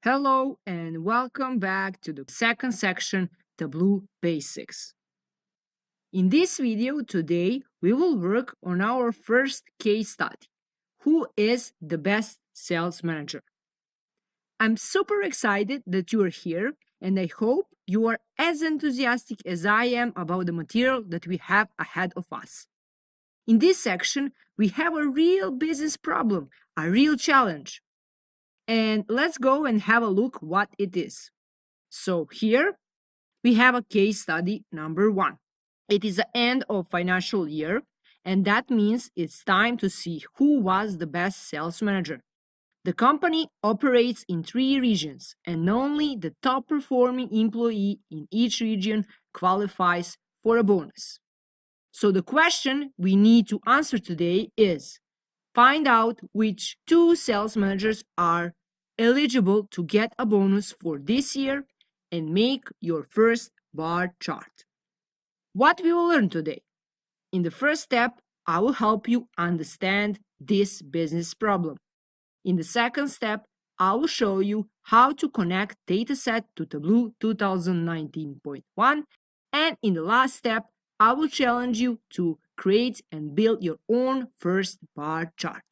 Hello and welcome back to the second section, Tableau Basics. In this video today, we will work on our first case study. Who is the best sales manager? I'm super excited that you are here and I hope you are as enthusiastic as I am about the material that we have ahead of us. In this section, we have a real business problem, a real challenge. And let's go and have a look what it is. So here we have a case study number 1. It is the end of financial year, and that means it's time to see who was the best sales manager. The company operates in 3 regions, and only the top performing employee in each region qualifies for a bonus. So the question we need to answer today is find out which 2 sales managers are eligible to get a bonus for this year and make your first bar chart. What we will learn today? In the first step, I will help you understand this business problem. In the second step, I will show you how to connect dataset to Tableau 2019.1, and in the last step, I will challenge you to create and build your own first bar chart.